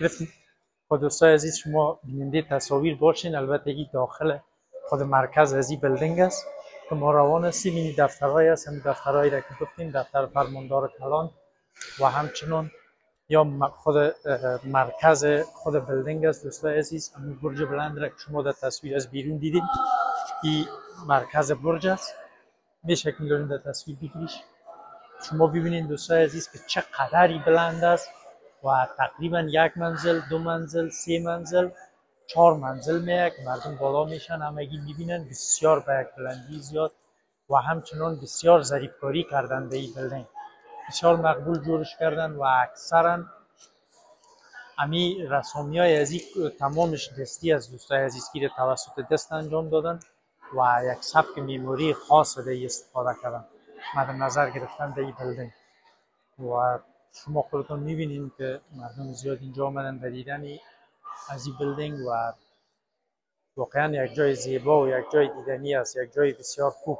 گرفتیم. خود دوستای عزیز شما بیننده تصاویر باشین. البته این داخل خود مرکز از این بلدنگ است که ما روان هستیم. این دفترهای هست، همین دفترهایی را که گفتیم، دفتر فرماندار کلان و همچنان یا خود مرکز خود بلدنگ است. دوستای عزیز همین برج بلند را که شما در تصویر از بیرون دیدیم، این مرکز برج است. میشه که در تصویر بگیریش شما ببینید دوستای عزیز که چقدری بلند است و تقریبا یک منزل، دو منزل، سه منزل، 4 منزل میه که مردم بالا میشن همگی میبینن. بسیار به یک بلندی زیاد و همچنان بسیار ظریفکاری کردن به این بلدنگ، بسیار مقبول جورش کردن و اکثرا امی رسامی های از این تمامش دستی از دوستای عزیز که توسط دست انجام دادن و یک سبک میموری خاص ده استفاده کردن مد نظر گرفتن به این بلدنگ. و شما خودتون میبینید که مردم زیاد اینجا آمدن به دیدن از این بلدنگ و واقعا یک جای زیبا و یک جای دیدنی است، یک جای بسیار خوب.